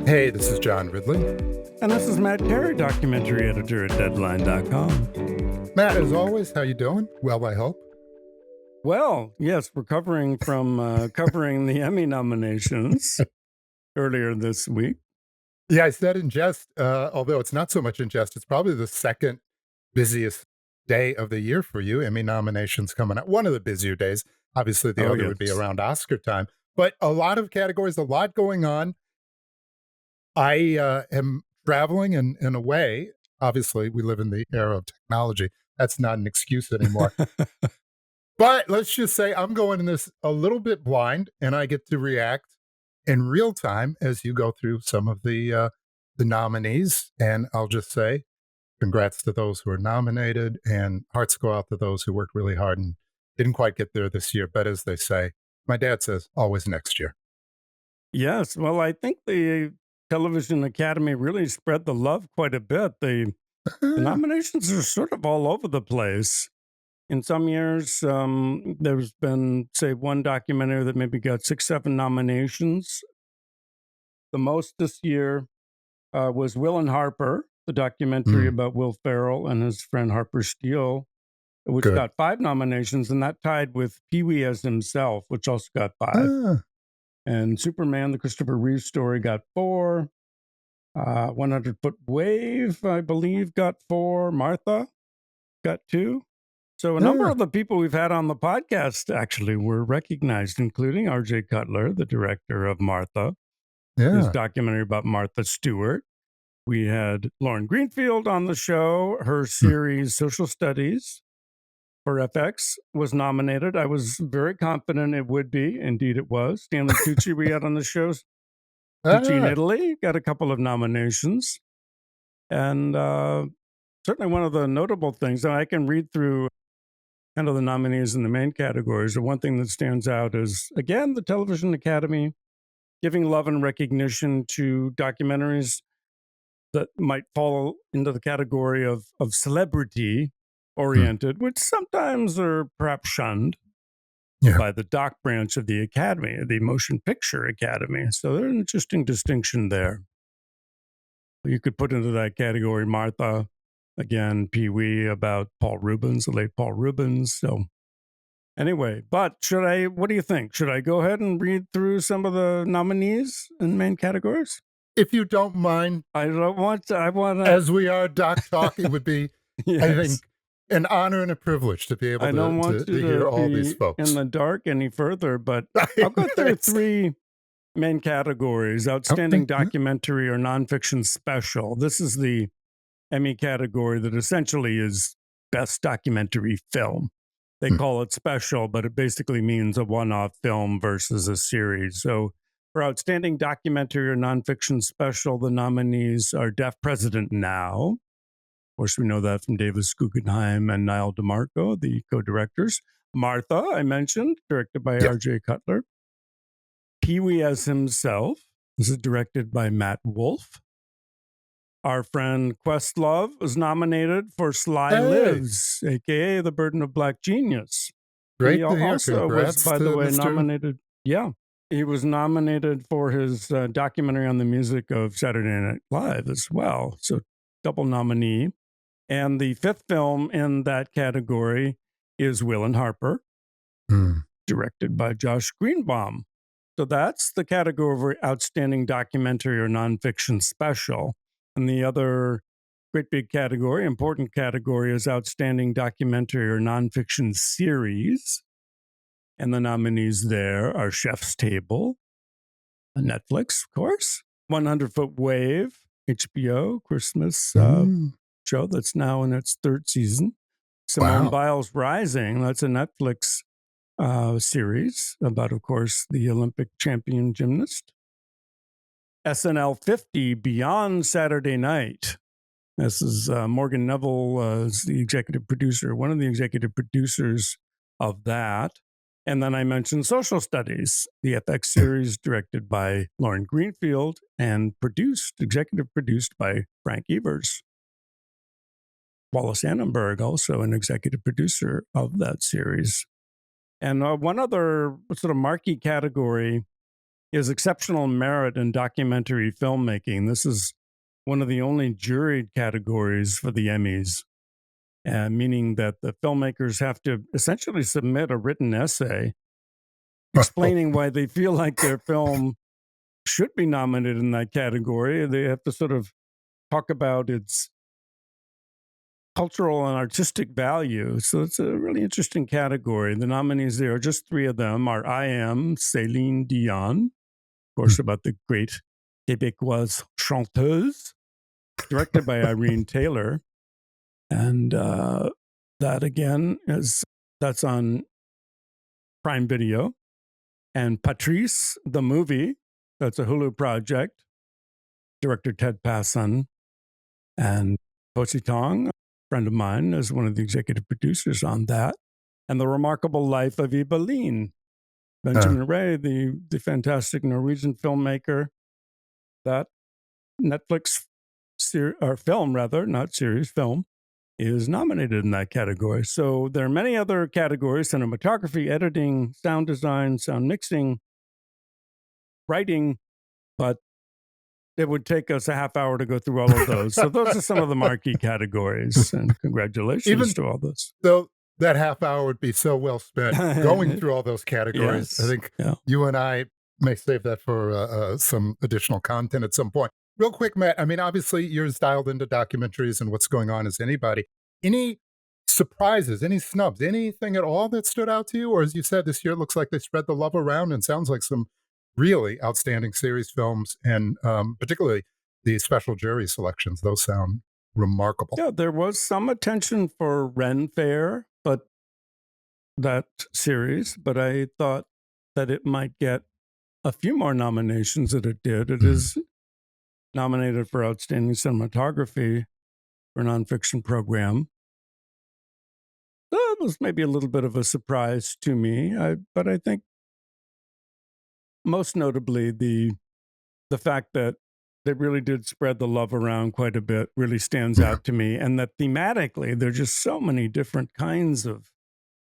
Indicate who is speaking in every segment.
Speaker 1: Hey, this is John Ridley.
Speaker 2: And this is Matt Carey, documentary editor at Deadline.com.
Speaker 1: Matt, as always, how you doing? Well, I hope.
Speaker 2: Well, yes, recovering from covering the Emmy nominations earlier this week.
Speaker 1: Yeah, I said in jest, although it's not so much in jest, it's probably the second busiest day of the year for you. Emmy nominations coming out. One of the busier days. Obviously, the other would be around Oscar time. But a lot of categories, a lot going on. I am traveling and away. Obviously, we live in the era of technology. That's not an excuse anymore. But let's just say I'm going in this a little bit blind, and I get to react in real time as you go through some of the nominees. And I'll just say, congrats to those who are nominated, and hearts go out to those who worked really hard and didn't quite get there this year. But as they say, my dad says, always next year.
Speaker 2: Yes, well, I think the Television Academy really spread the love quite a bit. The nominations are sort of all over the place. In some years, there's been, say, one documentary that maybe got 6, 7 nominations. The most this year was Will and Harper, the documentary about Will Ferrell and his friend Harper Steele, which got 5 nominations, and that tied with Pee-wee as himself, which also got 5. And Superman, the Christopher Reeve story, got 4. 100-Foot Wave, I believe, got 4. Martha got 2. So a number of the people we've had on the podcast actually were recognized, including R.J. Cutler, the director of Martha, his documentary about Martha Stewart. We had Lauren Greenfield on the show. Her series, Social Studies for FX, was nominated. I was very confident it would be. Indeed, it was. Stanley Tucci, we had on the show. Tucci in Italy got a couple of nominations. And certainly one of the notable things, I can read through kind of the nominees in the main categories. The one thing that stands out is, again, the Television Academy giving love and recognition to documentaries that might fall into the category of celebrity-oriented, which sometimes are perhaps shunned by the doc branch of the Academy, the Motion Picture Academy. So there's an interesting distinction there. You could put into that category Martha, again, Pee-wee, about Paul Rubens, the late Paul Rubens. So anyway, but what do you think? Should I go ahead and read through some of the nominees in main categories?
Speaker 1: If you don't mind.
Speaker 2: I want to.
Speaker 1: As we are doc talk, it would be, I think, an honor and a privilege to be able to hear all these folks.
Speaker 2: In the dark any further, but I'll go through 3 main categories: outstanding documentary or nonfiction special. This is the Emmy category that essentially is best documentary film. They call it special, but it basically means a one-off film versus a series. So for outstanding documentary or nonfiction special, the nominees are Deaf President Now. Of course, we know that from Davis Guggenheim and Niall DeMarco, the co-directors. Martha, I mentioned, directed by R.J. Cutler. Pee-wee as Himself. This is directed by Matt Wolfe. Our friend Questlove was nominated for Sly Lives, a.k.a. The Burden of Black Genius.
Speaker 1: Great
Speaker 2: he
Speaker 1: to hear.
Speaker 2: Also
Speaker 1: Congrats
Speaker 2: was, by the way,
Speaker 1: Mr.
Speaker 2: nominated. Yeah. He was nominated for his documentary on the music of Saturday Night Live as well. So double nominee. And the 5th film in that category is Will and Harper, directed by Josh Greenbaum. So that's the category of outstanding documentary or nonfiction special. And the other great big category, important category, is outstanding documentary or nonfiction series. And the nominees there are Chef's Table, Netflix, of course, 100-Foot Wave, HBO, Christmas show that's now in its 3rd season. Simone Biles Rising, that's a Netflix series about, of course, the Olympic champion gymnast. SNL 50, Beyond Saturday Night. This is Morgan Neville is the executive producer, one of the executive producers of that. And then I mentioned Social Studies, the FX series directed by Lauren Greenfield and executive produced by Frank Evers. Wallace Annenberg, also an executive producer of that series. And one other sort of marquee category He has exceptional merit in documentary filmmaking. This is one of the only juried categories for the Emmys, meaning that the filmmakers have to essentially submit a written essay explaining why they feel like their film should be nominated in that category. They have to sort of talk about its cultural and artistic value. So it's a really interesting category. The nominees there are just three of them are I Am, Céline Dion, of course, about the great Québécoise chanteuse, directed by Irene Taylor. And that again that's on Prime Video. And Patrice, the movie, that's a Hulu project, director Ted Passon. And Posi Tong, a friend of mine, is one of the executive producers on that. And The Remarkable Life of Ibeline, Benjamin Ray, the fantastic Norwegian filmmaker. That Netflix film, rather, not series, film, is nominated in that category. So there are many other categories: cinematography, editing, sound design, sound mixing, writing, but it would take us a half hour to go through all of those. So those are some of the marquee categories, and congratulations
Speaker 1: Even
Speaker 2: to all those.
Speaker 1: though that half hour would be so well spent going through all those categories.
Speaker 2: Yes.
Speaker 1: I think
Speaker 2: Yeah.
Speaker 1: you and I may save that for some additional content at some point. Real quick, Matt, I mean, obviously you're as dialed into documentaries and what's going on as anybody. Any surprises, any snubs, anything at all that stood out to you? Or as you said, this year looks like they spread the love around and sounds like some really outstanding series films, and particularly the special jury selections. Those sound remarkable.
Speaker 2: Yeah, there was some attention for Ren Fair, but that series, but I thought that it might get a few more nominations than it did. It is nominated for Outstanding Cinematography for a nonfiction program. That was maybe a little bit of a surprise to me, but I think most notably the fact that they really did spread the love around quite a bit really stands out to me, and that thematically there are just so many different kinds of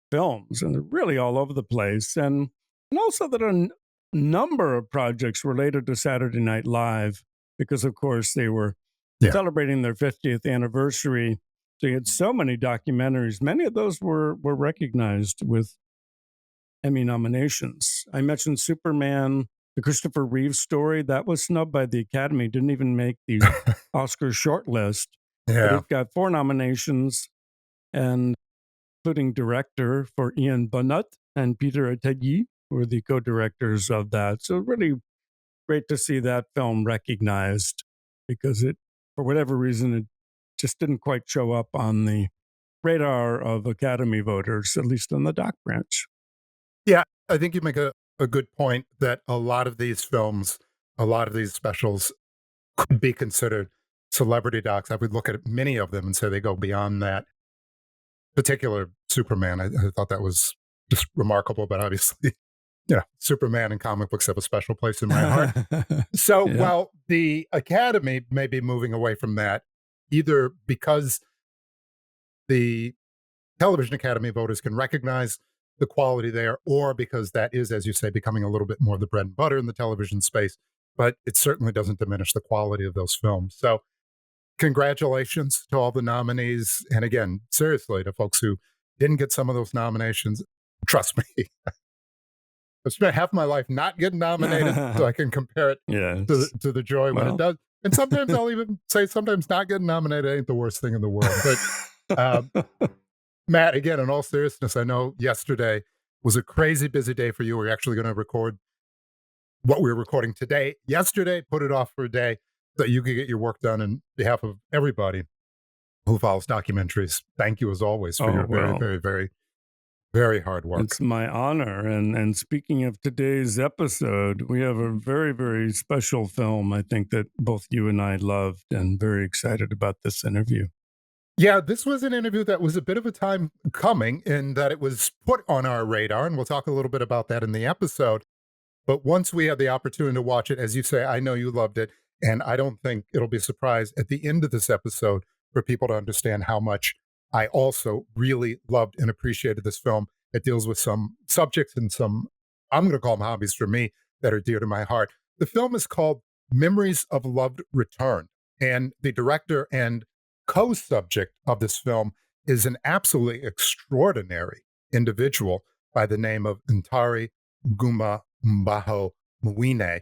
Speaker 2: films, and they're really all over the place, and also that a number of projects related to Saturday Night Live, because of course they were celebrating their 50th anniversary. So you had so many documentaries. Many of those were recognized with Emmy nominations. I mentioned Superman, the Christopher Reeve story. That was snubbed by the Academy, didn't even make the Oscar shortlist. But it got 4 nominations, and including director for Ian Bunnett and Peter Attegi, who were the co-directors of that. So really great to see that film recognized, because it, for whatever reason, it just didn't quite show up on the radar of Academy voters, at least in the doc branch.
Speaker 1: Yeah, I think you make a good point that a lot of these films, a lot of these specials could be considered celebrity docs. I would look at many of them and say they go beyond that. Particular Superman, I thought that was just remarkable, but obviously, Superman and comic books have a special place in my heart. So while the Academy may be moving away from that, either because the Television Academy voters can recognize the quality there, or because that is, as you say, becoming a little bit more the bread and butter in the television space, but it certainly doesn't diminish the quality of those films. So congratulations to all the nominees. And again, seriously, to folks who didn't get some of those nominations, trust me, I've spent half my life not getting nominated, so I can compare it to the joy when it does. And sometimes I'll even say sometimes not getting nominated ain't the worst thing in the world. But Matt, again, in all seriousness, I know yesterday was a crazy busy day for you. We're actually going to record what we're recording today. Yesterday, put it off for a day so you could get your work done. On behalf of everybody who follows documentaries, thank you as always for your very, very, very, very hard work.
Speaker 2: It's my honor. And speaking of today's episode, we have a very, very special film, I think, that both you and I loved, and very excited about this interview.
Speaker 1: Yeah, this was an interview that was a bit of a time coming in that it was put on our radar, and we'll talk a little bit about that in the episode. But once we had the opportunity to watch it, as you say, I know you loved it, and I don't think it'll be a surprise at the end of this episode for people to understand how much I also really loved and appreciated this film. It deals with some subjects and some, I'm going to call them hobbies for me, that are dear to my heart. The film is called Memories of Loved Returned, and the director and co-subject of this film is an absolutely extraordinary individual by the name of Ntare Guma Mbaho Mwine,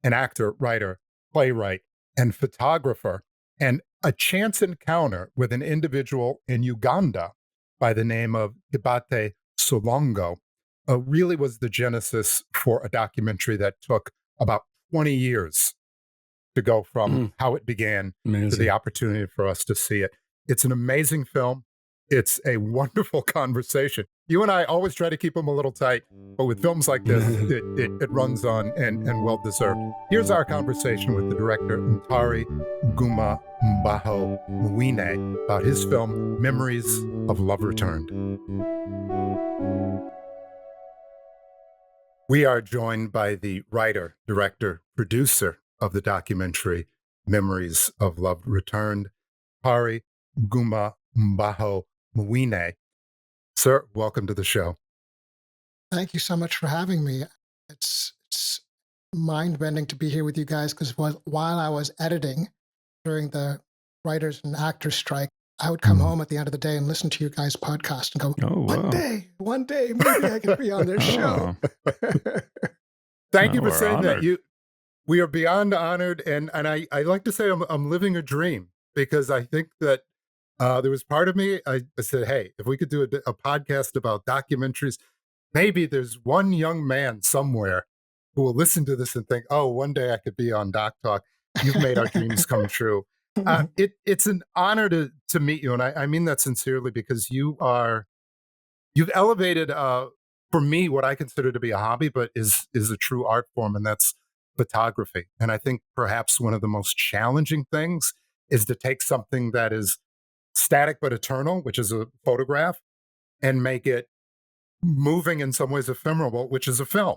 Speaker 1: an actor, writer, playwright, and photographer, and a chance encounter with an individual in Uganda by the name of Kibaate Aloysius really was the genesis for a documentary that took about 20 years to go from how it began to the
Speaker 2: Amazing.
Speaker 1: opportunity for us to see it. It's an amazing film. It's a wonderful conversation. You and I always try to keep them a little tight, but with films like this, it runs on and well deserved. Here's our conversation with the director, Ntare Guma Mbaho Mwine, about his film, Memories of Love Returned. We are joined by the writer, director, producer of the documentary, Memories of Love Returned, Ntare Guma Mbaho Mwine. Sir, welcome to the show.
Speaker 3: Thank you so much for having me. It's mind-bending to be here with you guys because while I was editing during the writers and actors strike, I would come home at the end of the day and listen to your guys' podcast and go,
Speaker 2: Oh, wow.
Speaker 3: one day, maybe I can be on their show.
Speaker 1: Thank you
Speaker 2: Well,
Speaker 1: for
Speaker 2: we're
Speaker 1: saying that.
Speaker 2: honored.
Speaker 1: We are beyond honored, and I like to say I'm living a dream, because I think that there was part of me, I said, hey, if we could do a podcast about documentaries, maybe there's one young man somewhere who will listen to this and think, oh, one day I could be on Doc Talk. You've made our dreams come true. It's an honor to meet you, and I mean that sincerely, because you've elevated for me what I consider to be a hobby, but is a true art form, and that's photography. And I think perhaps one of the most challenging things is to take something that is static but eternal, which is a photograph, and make it moving, in some ways ephemeral, which is a film.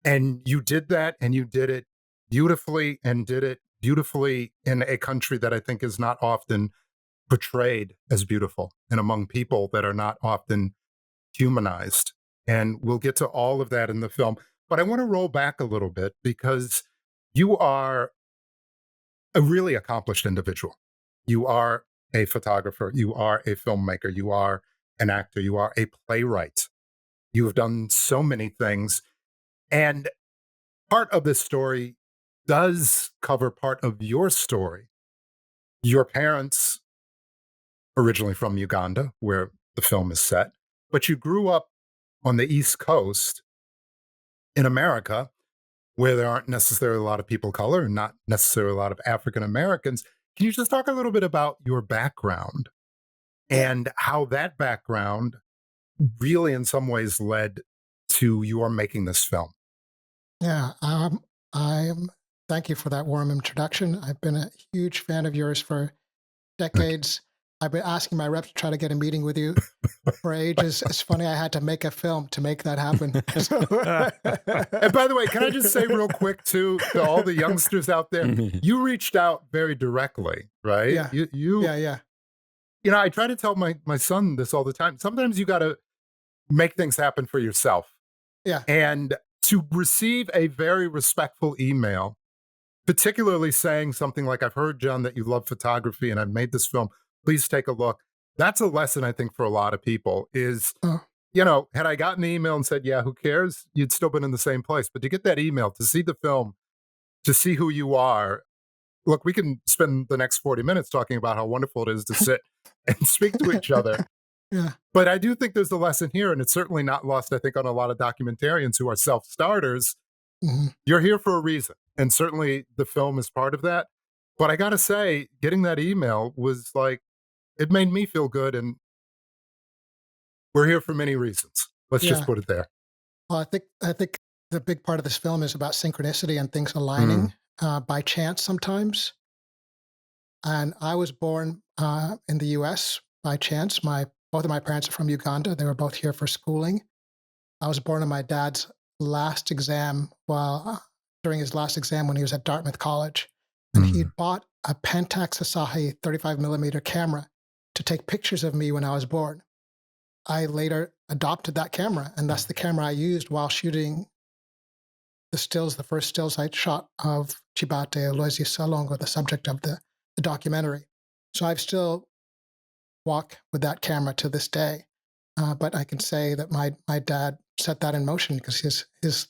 Speaker 1: And you did that, and you did it beautifully, and did it beautifully in a country that I think is not often portrayed as beautiful, and among people that are not often humanized. And we'll get to all of that in the film. But I want to roll back a little bit, because you are a really accomplished individual. You are a photographer, you are a filmmaker, you are an actor, you are a playwright. You have done so many things. And part of this story does cover part of your story. Your parents, originally from Uganda, where the film is set, but you grew up on the East Coast in America, where there aren't necessarily a lot of people of color and not necessarily a lot of African Americans. Can you just talk a little bit about your background and how that background really in some ways led to your making this film?
Speaker 3: Yeah, thank you for that warm introduction. I've been a huge fan of yours for
Speaker 1: Thank
Speaker 3: decades. I've been asking my reps to try to get a meeting with you for ages. It's funny, I had to make a film to make that happen.
Speaker 1: And by the way, can I just say real quick to all the youngsters out there, you reached out very directly, right?
Speaker 3: Yeah. Yeah.
Speaker 1: You know, I try to tell my son this all the time. Sometimes you got to make things happen for yourself.
Speaker 3: Yeah.
Speaker 1: And to receive a very respectful email, particularly saying something like, I've heard, John, that you love photography and I've made this film, please take a look. That's a lesson, I think, for a lot of people is,
Speaker 3: Oh,
Speaker 1: you know, had I gotten the email and said, yeah, who cares? You'd still been in the same place. But to get that email, to see the film, to see who you are, look, we can spend the next 40 minutes talking about how wonderful it is to sit and speak to each other.
Speaker 3: yeah.
Speaker 1: But I do think there's a lesson here, and it's certainly not lost, I think, on a lot of documentarians who are self-starters.
Speaker 3: Mhm.
Speaker 1: You're here for a reason, and certainly the film is part of that. But I got to say, getting that email was like, it made me feel good, and we're here for many reasons. Let's just
Speaker 3: Yeah.
Speaker 1: put it there.
Speaker 3: Well, I think the big part of this film is about synchronicity and things
Speaker 1: Mm.
Speaker 3: aligning by chance sometimes. And I was born in the U.S. by chance. Both of my parents are from Uganda. They were both here for schooling. I was born on my dad's last exam during his last exam when he was at Dartmouth College. And
Speaker 1: Mm.
Speaker 3: he'd bought a Pentax Asahi 35 millimeter camera to take pictures of me when I was born. I later adopted that camera, and that's the camera I used while shooting the first stills I shot of Kibaate Aloysius Ssalongo, the subject of the documentary. So I've still walk with that camera to this day. But I can say that my dad set that in motion because his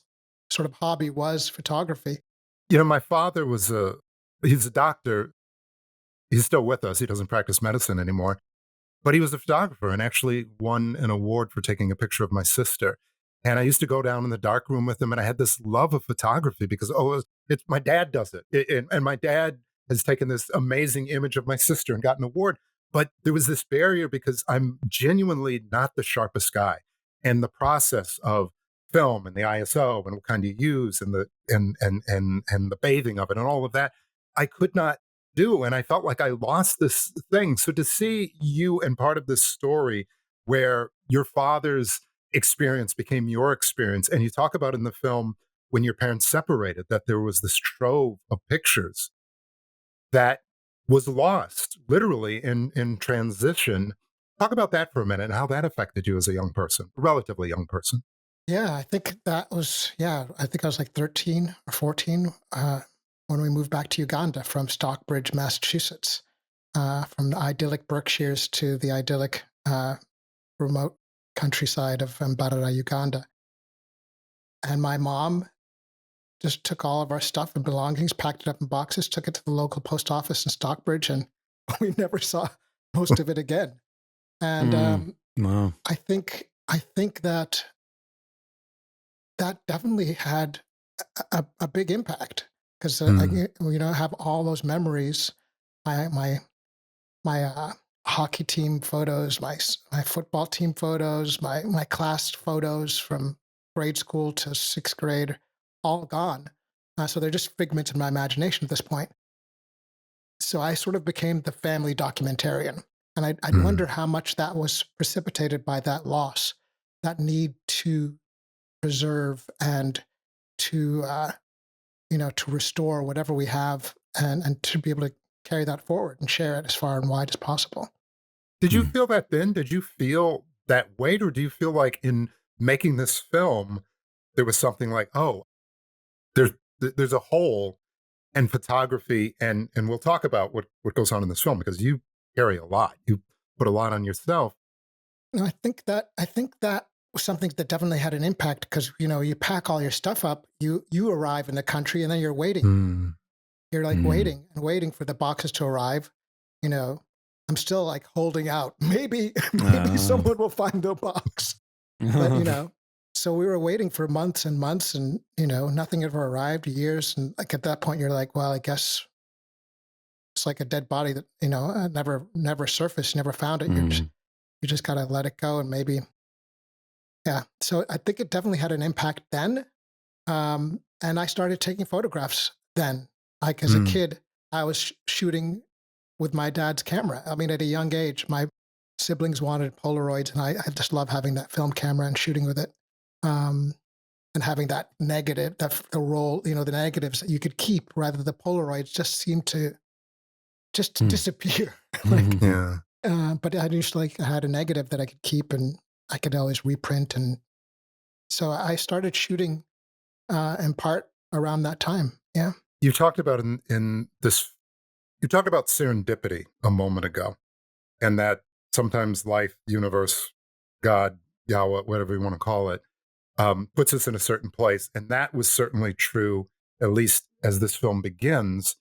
Speaker 3: sort of hobby was photography.
Speaker 1: My father he's a doctor. He's still with us. He doesn't practice medicine anymore, but he was a photographer and actually won an award for taking a picture of my sister. And I used to go down in the dark room with him, and I had this love of photography because, it's my dad does it. And my dad has taken this amazing image of my sister and got an award. But there was this barrier because I'm genuinely not the sharpest guy. And the process of film and the ISO and what kind you use and the bathing of it and all of that, I could not do. And I felt like I lost this thing. So to see you and part of this story where your father's experience became your experience, and you talk about in the film when your parents separated that there was this trove of pictures that was lost literally in transition. Talk about that for a minute and how that affected you as a young person, a relatively young person.
Speaker 3: Yeah, I think I think I was like 13 or 14 when we moved back to Uganda from Stockbridge, Massachusetts, from the idyllic Berkshires to the idyllic remote countryside of Mbirizi, Uganda. And my mom just took all of our stuff and belongings, packed it up in boxes, took it to the local post office in Stockbridge, and we never saw most of it again. And
Speaker 2: Wow.
Speaker 3: I think that definitely had a big impact because
Speaker 1: Mm,
Speaker 3: I have all those memories. My hockey team photos, my football team photos, my class photos from grade school to sixth grade, all gone. So they're just figments of my imagination at this point. So I sort of became the family documentarian, and I'd
Speaker 1: mm.
Speaker 3: wonder how much that was precipitated by that loss, that need to preserve and to to restore whatever we have, and to be able to carry that forward and share it as far and wide as possible.
Speaker 1: Did you
Speaker 2: Mm.
Speaker 1: feel that then? Did you feel that weight, or do you feel like in making this film, there was something like, oh, there's there's a hole in photography, and we'll talk about what goes on in this film because you carry a lot. You put a lot on yourself.
Speaker 3: No, I think that was something that definitely had an impact because you pack all your stuff up, you arrive in the country, and then you're waiting.
Speaker 1: Mm,
Speaker 3: You're like
Speaker 2: Mm.
Speaker 3: waiting and waiting for the boxes to arrive. You know, I'm still like holding out. Maybe maybe
Speaker 2: Uh,
Speaker 3: someone will find the box. But so we were waiting for months and months, and nothing ever arrived. Years, and like at that point, you're like, well, I guess it's like a dead body that never surfaced, never found it.
Speaker 2: mm.
Speaker 3: You just gotta let it go, and maybe yeah. So I think it definitely had an impact then. And I started taking photographs then. Like as a
Speaker 1: mm.
Speaker 3: kid, I was shooting with my dad's camera. I mean, at a young age, my siblings wanted Polaroids, and I just love having that film camera and shooting with it. Um, and having that negative, the roll, the negatives that you could keep rather than the Polaroids just seemed to just
Speaker 2: Mm.
Speaker 3: disappear. Like,
Speaker 2: Mhm.
Speaker 1: Yeah.
Speaker 3: but I usually had a negative that I could keep and I could always reprint. And so I started shooting in part around that time. Yeah.
Speaker 1: You talked about in this you talked about serendipity a moment ago, and that sometimes life, universe, God, Yahweh, whatever you want to call it, puts us in a certain place. And that was certainly true, at least as this film begins.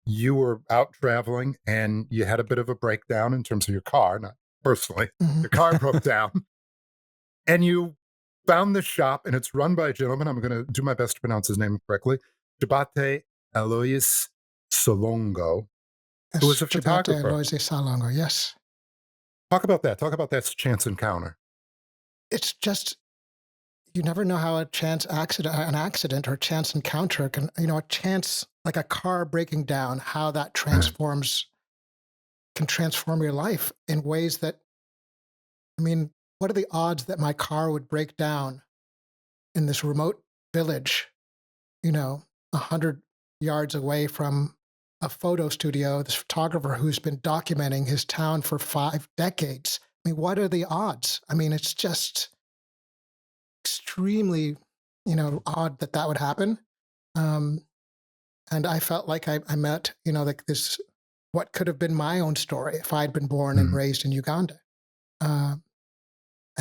Speaker 1: You were out traveling and you had a bit of a breakdown in terms of your car, not personally.
Speaker 3: Mhm.
Speaker 1: Your car broke down, and you found this shop, and it's run by a gentleman. I'm going to do my best to pronounce his name correctly. Kibaate Aloysius Ssalongo, who was
Speaker 3: Yes.
Speaker 1: a
Speaker 3: Kibaate
Speaker 1: photographer.
Speaker 3: Aloysius Ssalongo. Yes.
Speaker 1: Talk about that. Talk about that chance encounter.
Speaker 3: It's just, you never know how an accident or a chance encounter can, a chance like a car breaking down, how that can transform your life in ways that, I mean, what are the odds that my car would break down in this remote village, 100 yards away from a photo studio, this photographer who's been documenting his town for 5 decades? I mean, what are the odds? I mean, it's just extremely, odd that would happen. Um, and I felt like I met, like this, what could have been my own story if I'd been born and
Speaker 1: Mm.
Speaker 3: raised in Uganda, and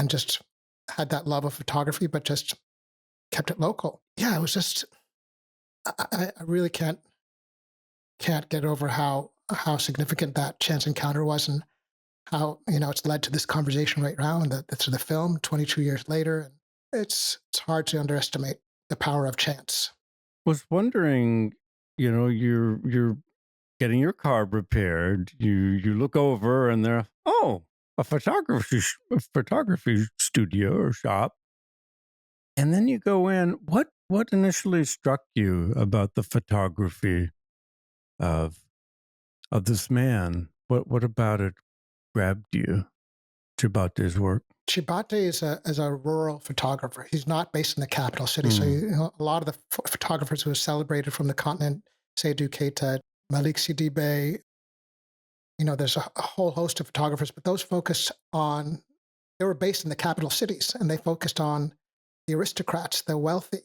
Speaker 3: just had that love of photography, but just kept it local. Yeah, it was just, I really can't get over how significant that chance encounter was, and how it's led to this conversation right now, and to the film 22 years later. And it's hard to underestimate the power of chance.
Speaker 2: Was wondering, you're getting your car repaired. You look over and there, oh, a photography studio or shop. And then you go in. What initially struck you about the photography of this man? What about it grabbed you? Chibate's work.
Speaker 3: Chibate is a rural photographer. He's not based in the capital city. So a lot of the photographers who are celebrated from the continent, Seydou Keita, Malik Sidibe, there's a whole host of photographers, but those they were based in the capital cities, and they focused on the aristocrats, the wealthy.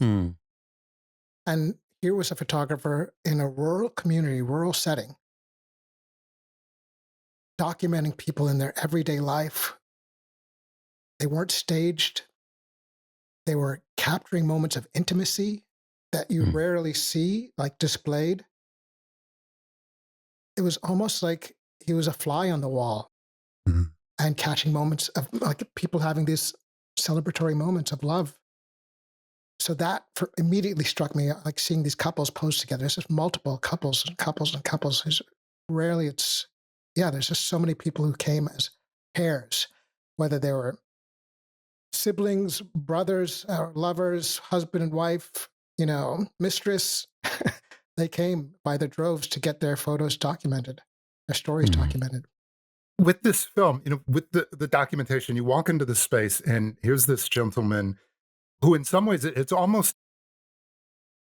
Speaker 3: And here was a photographer in a rural community, rural setting, documenting people in their everyday life. They weren't staged. They were capturing moments of intimacy that you rarely see, like, displayed. It was almost like he was a fly on the wall, and catching moments of, like, people having these celebratory moments of love. So that immediately struck me, like seeing these couples pose together. There's just multiple couples and couples and couples. There's just so many people who came as pairs, whether they were siblings, brothers, lovers, husband and wife, mistress. They came by the droves to get their photos documented, their stories documented.
Speaker 1: With this film, with the documentation, you walk into the space and here's this gentleman who in some ways it's almost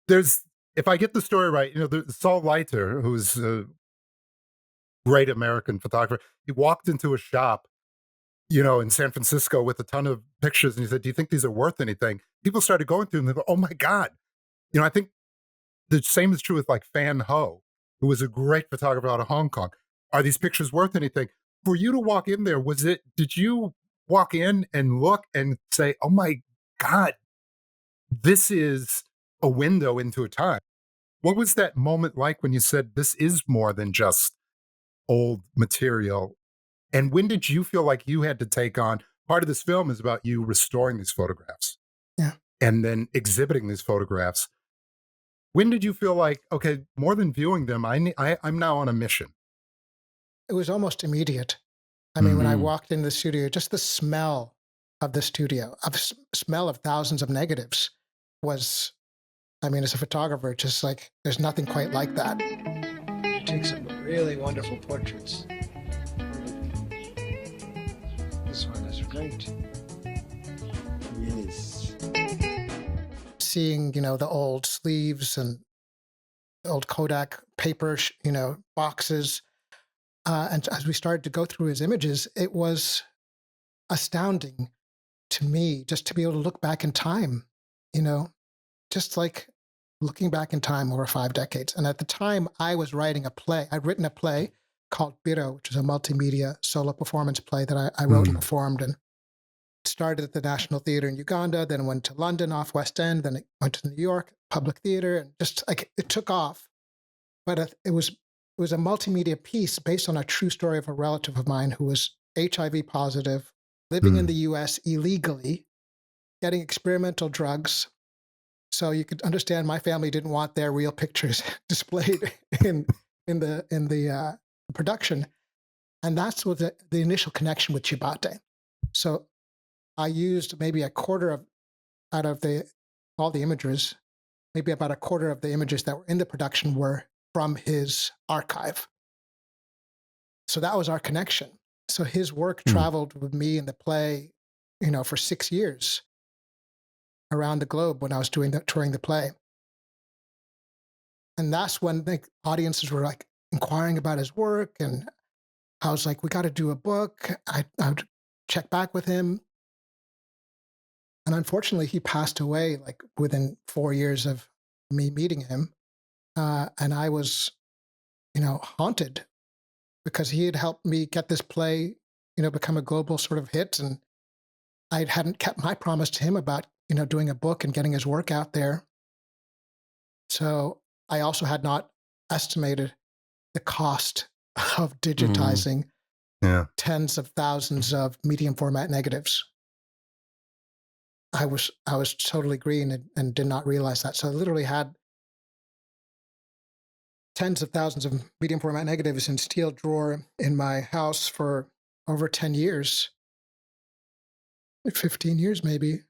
Speaker 1: if I get the story right, there's Saul Leiter, who's a great American photographer. He walked into a shop, in San Francisco with a ton of pictures, and he said, "Do you think these are worth anything?" People started going through them. They go, "Oh my God." I think the same is true with like Fan Ho, who was a great photographer out of Hong Kong. Are these pictures worth anything? For you to walk in there, did you walk in and look and say, "Oh my God, this is a window into a time"? What was that moment like when you said, "This is more than just old material"? And when did you feel like you had to take on part of this film is about you restoring these photographs
Speaker 3: Yeah.
Speaker 1: and then exhibiting these photographs. When did you feel like, okay, more than viewing them, I'm now on a mission?
Speaker 3: It was almost immediate. I mean, when I walked in the studio, just the smell of the studio, smell of thousands of negatives was, I mean, as a photographer, just like, there's nothing quite like that. Take some really wonderful portraits. This one is great. Yes. Seeing, the old sleeves and old Kodak paper, boxes. And as we started to go through his images, it was astounding to me just to be able to look back in time, just like looking back in time over 5 decades. And at the time, I was writing a play. I'd written a play called Biro, which is a multimedia solo performance play that I wrote and performed. And started at the National Theatre in Uganda, then went to London off West End, then it went to New York Public Theatre, and just like it took off. But it was a multimedia piece based on a true story of a relative of mine who was HIV positive, living in the US illegally, getting experimental drugs. So you could understand my family didn't want their real pictures displayed in the production. And that's what the initial connection with Kibaate. So I used maybe a quarter out of all the images, maybe about a quarter of the images that were in the production were from his archive. So that was our connection. So his work traveled with me in the play, for 6 years around the globe when I was touring the play. And that's when the audiences were like inquiring about his work. And I was like, we got to do a book. I would check back with him. And unfortunately, he passed away like within 4 years of me meeting him. And I was, haunted because he had helped me get this play, become a global sort of hit. And I hadn't kept my promise to him about, doing a book and getting his work out there. So I also had not estimated the cost of digitizing
Speaker 1: Yeah.
Speaker 3: tens of thousands of medium format negatives. I was totally green and did not realize that. So I literally had tens of thousands of medium format negatives in steel drawer in my house for over 10 years, 15 years maybe.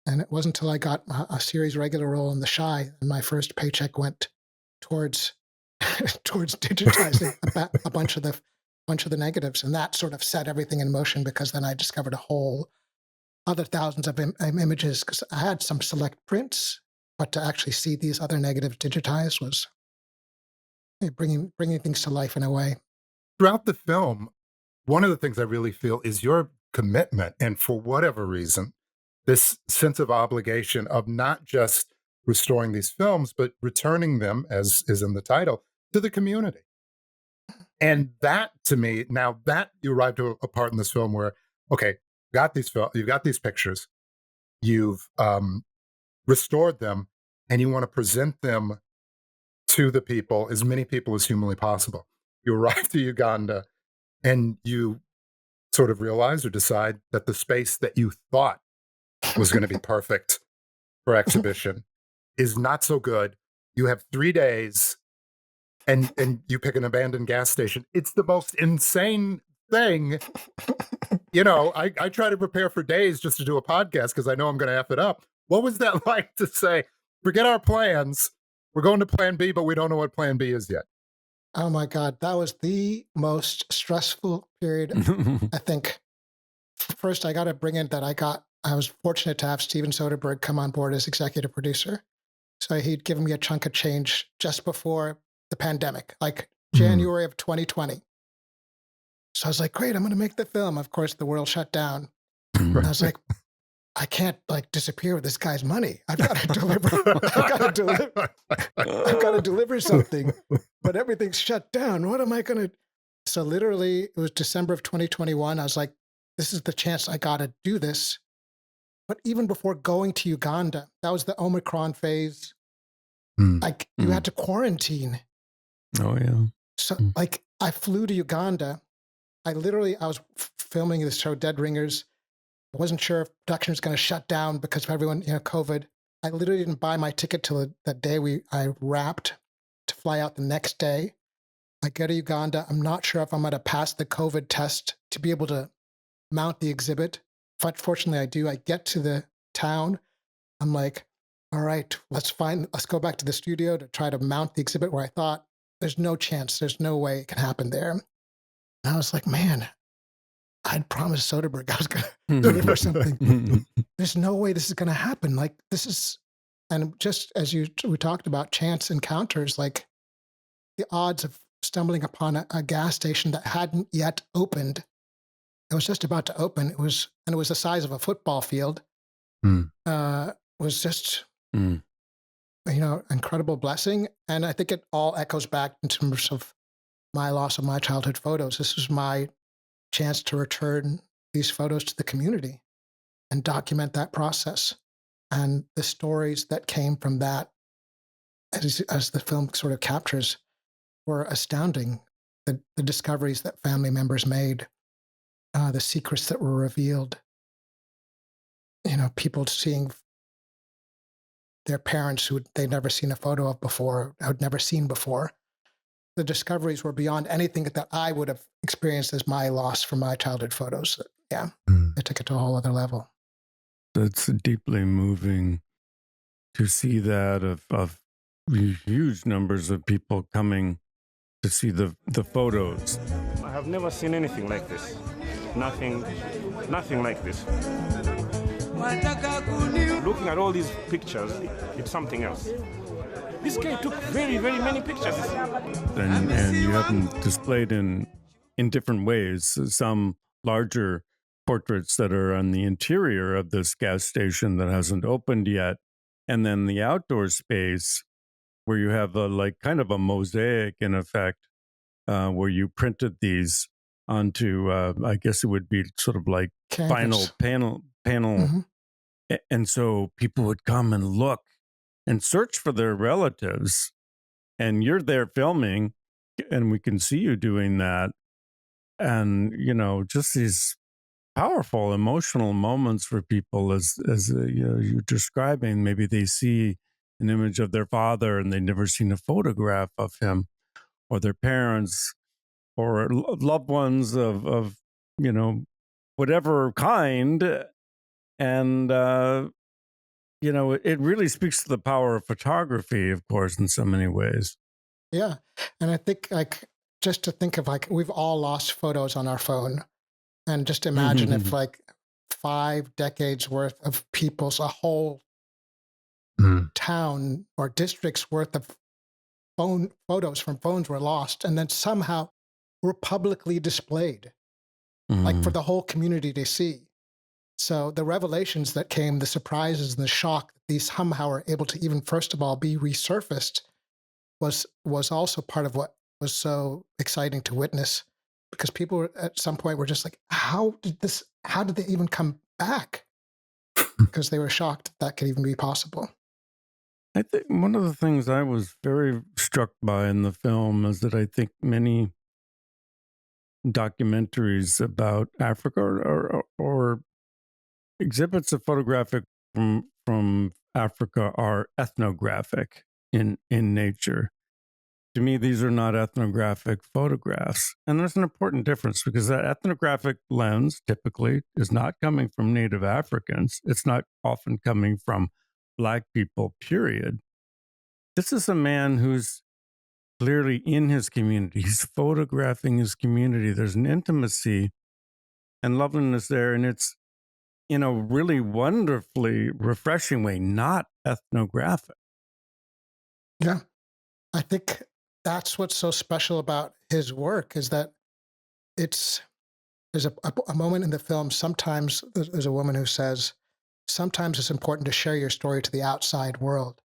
Speaker 3: And it wasn't until I got a series regular role in The Shy and my first paycheck went towards towards digitizing a bunch of the negatives, and that sort of set everything in motion because then I discovered a whole other thousands of images because I had some select prints, but to actually see these other negatives digitized was bringing things to life in a way.
Speaker 1: Throughout the film, one of the things I really feel is your commitment, and for whatever reason, this sense of obligation of not just restoring these films, but returning them, as is in the title, to the community. And that, to me, now that you arrive to a part in this film where, okay, you've got these pictures, you've restored them, and you want to present them to the people, as many people as humanly possible. You arrive to Uganda, and you sort of realize or decide that the space that you thought was going to be perfect for exhibition is not so good. You have 3 days and you pick an abandoned gas station. It's the most insane thing. I try to prepare for days just to do a podcast because I know I'm going to F it up. What was that like to say, forget our plans, we're going to plan B, but we don't know what plan B is yet?
Speaker 3: Oh my God, that was the most stressful period. I think first I got to bring in that I was fortunate to have Steven Soderbergh come on board as executive producer. So he'd given me a chunk of change just before the pandemic, like January of 2020. So I was like, great, I'm going to make the film. Of course, the world shut down. And I was like, I can't disappear with this guy's money. I've got to deliver. I've got to deliver something, but everything's shut down. What am I going to? So literally, it was December of 2021. I was like, this is the chance. I got to do this. But even before going to Uganda, that was the Omicron phase. You had to quarantine.
Speaker 2: Oh yeah.
Speaker 3: So I flew to Uganda. I was filming this show, Dead Ringers. I wasn't sure if production was going to shut down because of everyone, COVID. I literally didn't buy my ticket till that day I wrapped to fly out the next day. I go to Uganda. I'm not sure if I'm going to pass the COVID test to be able to mount the exhibit. But fortunately, I do. I get to the town. I'm like, all right, let's go back to the studio to try to mount the exhibit where I thought there's no chance. There's no way it can happen there. And I was like, man, I'd promised Soderbergh I was going to deliver something. There's no way this is going to happen. Like and just as we talked about chance encounters, like the odds of stumbling upon a gas station that hadn't yet opened. It was just about to open. It was the size of a football field. Was just, incredible blessing. And I think it all echoes back in terms of my loss of my childhood photos. This was my chance to return these photos to the community and document that process. And the stories that came from that, as the film sort of captures, were astounding. The discoveries that family members made, the secrets that were revealed, people seeing their parents who they'd never seen a photo of before, had never seen before. The discoveries were beyond anything that I would have experienced as my loss from my childhood photos. Yeah, it took it to a whole other level.
Speaker 2: That's deeply moving to see that of huge numbers of people coming to see the photos.
Speaker 4: I have never seen anything like this. Nothing like this. Looking at all these pictures, it's something else. This guy took very, very many pictures.
Speaker 2: And you have them displayed in different ways, some larger portraits that are on the interior of this gas station that hasn't opened yet. And then the outdoor space where you have kind of a mosaic in effect, where you printed these onto, I guess it would be sort of like
Speaker 3: Canvas.
Speaker 2: final panel.
Speaker 3: Mhm.
Speaker 2: And so people would come and look and search for their relatives. And you're there filming, and we can see you doing that. And, just these powerful emotional moments for people as you're describing. Maybe they see an image of their father and they've never seen a photograph of him, or their parents, or loved ones of whatever kind. And it really speaks to the power of photography, of course, in so many ways.
Speaker 3: Yeah. And I think just to think of we've all lost photos on our phone. And just imagine if 5 decades worth of people's, a whole
Speaker 1: Mm.
Speaker 3: town or district's worth of phone photos from phones were lost and then somehow were publicly displayed, like for the whole community to see. So the revelations that came, the surprises and the shock that these somehow are able to even, first of all, be resurfaced was also part of what was so exciting to witness, because people at some point were just like, how did they even come back? Because they were shocked that could even be possible.
Speaker 2: I think one of the things I was very struck by in the film is that I think many documentaries about Africa or exhibits of photographic from Africa are ethnographic in nature. To me, these are not ethnographic photographs. And there's an important difference, because that ethnographic lens typically is not coming from Native Africans. It's not often coming from Black people, period. This is a man who's clearly in his community. He's photographing his community. There's an intimacy and loveliness there. And it's in a really wonderfully refreshing way, not ethnographic.
Speaker 3: Yeah. I think that's what's so special about his work, is that there's a moment in the film. Sometimes there's a woman who says, sometimes it's important to share your story to the outside world,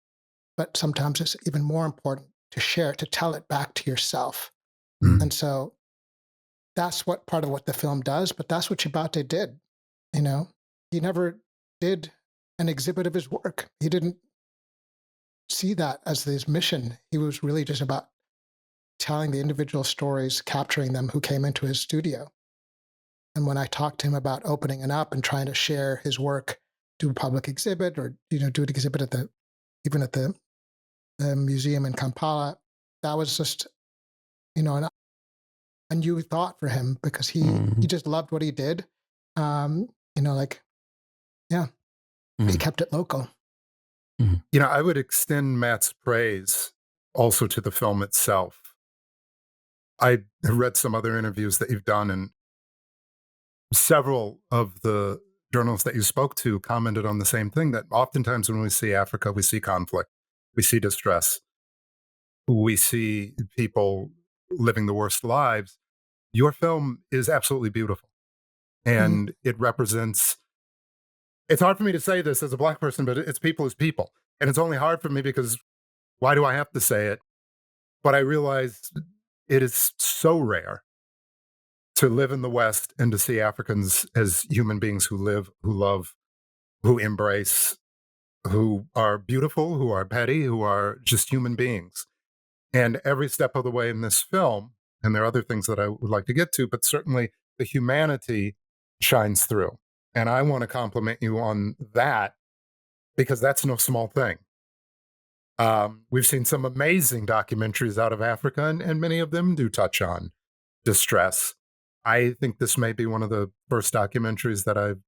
Speaker 3: but sometimes it's even more important to share it, to tell it back to yourself.
Speaker 1: Mm.
Speaker 3: And so that's what part of what the film does, but that's what Kibaate did. He never did an exhibit of his work. He didn't see that as his mission. He was really just about telling the individual stories, capturing them, who came into his studio. And when I talked to him about opening it up and trying to share his work, do a public exhibit, or do an exhibit at the museum in Kampala, that was just a new thought for him, because he just loved what he did. He kept it local.
Speaker 1: I would extend Matt's praise also to the film itself. I read some other interviews that you've done, and several of the journalists that you spoke to commented on the same thing, that oftentimes when we see Africa, we see conflict, we see distress, we see people living the worst lives. Your film is absolutely beautiful, and it represents, it's hard for me to say this as a Black person, but it's people as people. And it's only hard for me because why do I have to say it? But I realize it is so rare to live in the West and to see Africans as human beings who live, who love, who embrace, who are beautiful, who are petty, who are just human beings. And every step of the way in this film, and there are other things that I would like to get to, but certainly the humanity shines through. And I want to compliment you on that, because that's no small thing. We've seen some amazing documentaries out of Africa, and many of them do touch on distress. I think this may be one of the first documentaries that I've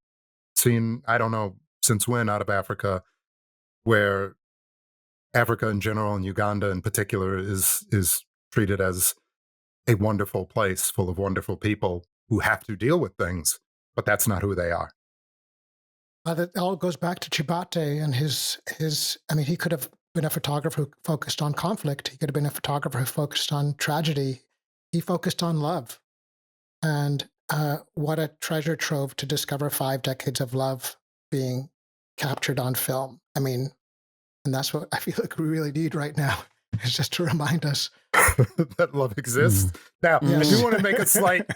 Speaker 1: seen, I don't know since when, out of Africa, where Africa in general and Uganda in particular is treated as a wonderful place full of wonderful people who have to deal with things, but that's not who they are.
Speaker 3: That all goes back to Kibaate and his. He could have been a photographer who focused on conflict. He could have been a photographer who focused on tragedy. He focused on love. And what a treasure trove to discover 5 decades of love being captured on film. I mean, and that's what I feel like we really need right now, is just to remind us
Speaker 1: that love exists. Now, I
Speaker 3: Yes.
Speaker 1: do want to make a slight,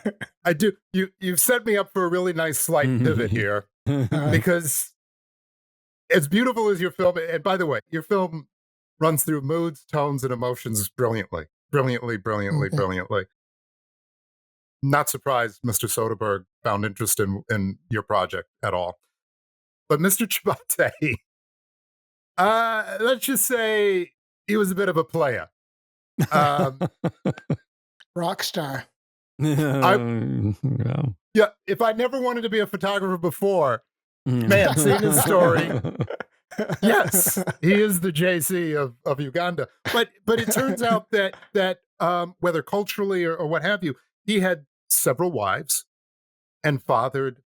Speaker 1: you've set me up for a really nice slight pivot here, because as beautiful as your film, and by the way, your film runs through moods, tones, and emotions brilliantly. Brilliantly. Not surprised Mr. Soderbergh found interest in your project at all. But Mr. Kibaate, let's just say he was a bit of a player.
Speaker 3: rock star.
Speaker 2: Yeah.
Speaker 1: Yeah, if I never wanted to be a photographer before, man, seeing his story, yes, he is the JC of Uganda. But it turns out that whether culturally or what have you, he had several wives and fathered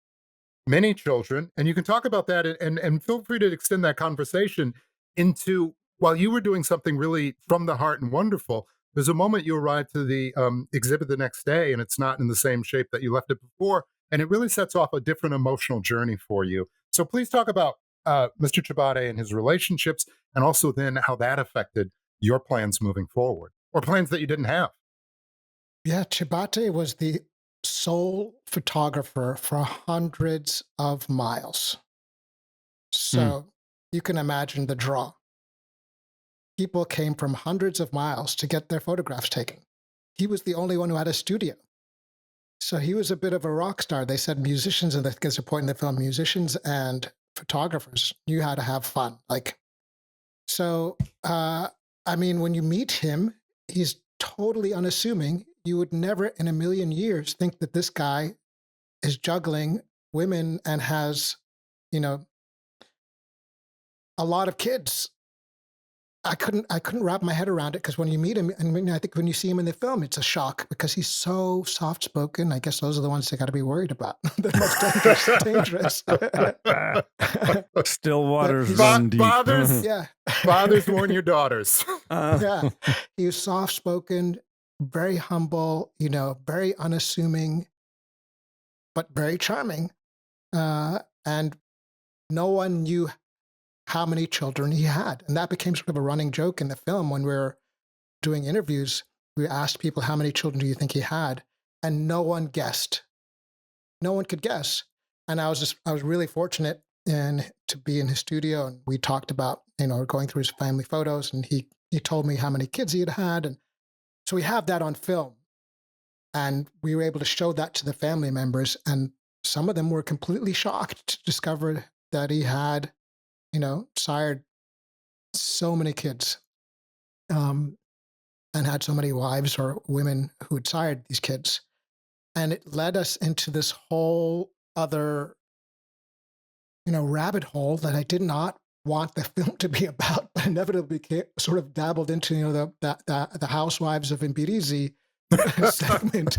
Speaker 1: many children. And you can talk about that and feel free to extend that conversation into, while you were doing something really from the heart and wonderful, there's a moment you arrive to the exhibit the next day and it's not in the same shape that you left it before. And it really sets off a different emotional journey for you. So please talk about Mr. Kibaate and his relationships, and also then how that affected your plans moving forward, or plans that you didn't have.
Speaker 3: Yeah, Kibaate was the sole photographer for hundreds of miles. So you can imagine the draw. People came from hundreds of miles to get their photographs taken. He was the only one who had a studio. So he was a bit of a rock star. They said musicians, and that gets a point in the film, musicians and photographers knew how to have fun. I mean, when you meet him, he's totally unassuming. You would never in a million years think that this guy is juggling women and has, a lot of kids. I couldn't wrap my head around it, because when you meet him, and I think when you see him in the film, it's a shock because he's so soft spoken. I guess those are the ones they got to be worried about. The most dangerous.
Speaker 2: Still waters run deep.
Speaker 1: Fathers warn your daughters.
Speaker 3: Yeah, he was soft spoken, very humble, very unassuming, but very charming, and no one knew how many children he had. And that became sort of a running joke in the film. When we were doing interviews, we asked people, how many children do you think he had? And no one guessed. No one could guess. And I was really fortunate to be in his studio, and we talked about, going through his family photos, and he told me how many kids he had had. And so we have that on film. And we were able to show that to the family members. And some of them were completely shocked to discover that he had sired so many kids, and had so many wives or women who had sired these kids. And it led us into this whole other, rabbit hole that I did not want the film to be about, but inevitably sort of dabbled into, the housewives of Mbirizi segment,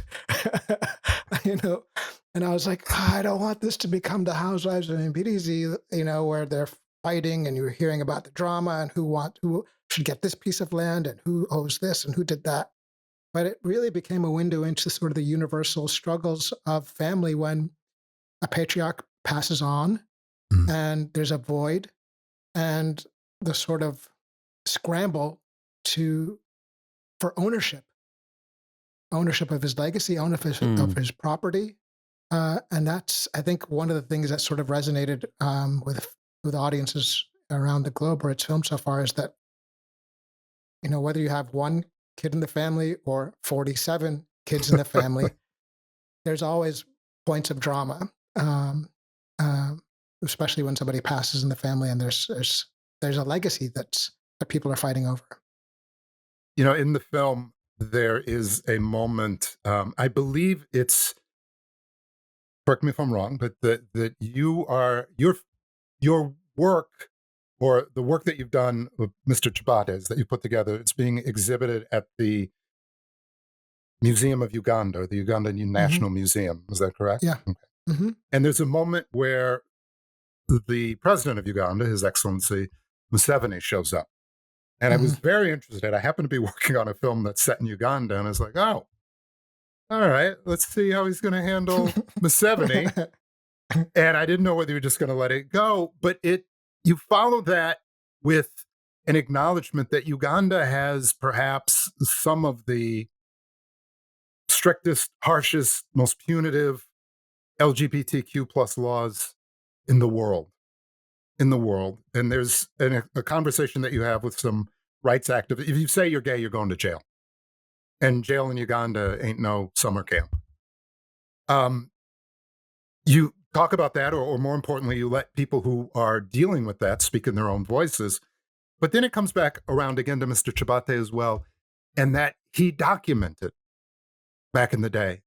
Speaker 3: and I was like, I don't want this to become the housewives of Mbirizi, where they're fighting and you're hearing about the drama and who should get this piece of land and who owes this and who did that. But it really became a window into sort of the universal struggles of family when a patriarch passes on and there's a void, and the sort of scramble for ownership of his legacy, ownership of his property. And that's, I think, one of the things that sort of resonated with audiences around the globe where it's filmed so far, is that, whether you have one kid in the family or 47 kids in the family, there's always points of drama, especially when somebody passes in the family and there's a legacy that people are fighting over.
Speaker 1: In the film, there is a moment, I believe it's, correct me if I'm wrong, but that your work, or the work that you've done with Mr. Kibaate that you put together, it's being exhibited at the Museum of Uganda, or the Ugandan National Museum. Is that correct?
Speaker 3: Yeah.
Speaker 1: Okay. And there's a moment where the president of Uganda, His Excellency Museveni, shows up. And I was very interested. I happened to be working on a film that's set in Uganda, and I was like, oh, all right, let's see how he's going to handle Museveni. And I didn't know whether you were just going to let it go, but you follow that with an acknowledgement that Uganda has perhaps some of the strictest, harshest, most punitive LGBTQ plus laws in the world. In the world. And there's a conversation that you have with some rights activists. If you say you're gay, you're going to jail. And jail in Uganda ain't no summer camp. You talk about that, or more importantly, you let people who are dealing with that speak in their own voices. But then it comes back around again to Mr. Kibaate as well, and that he documented back in the day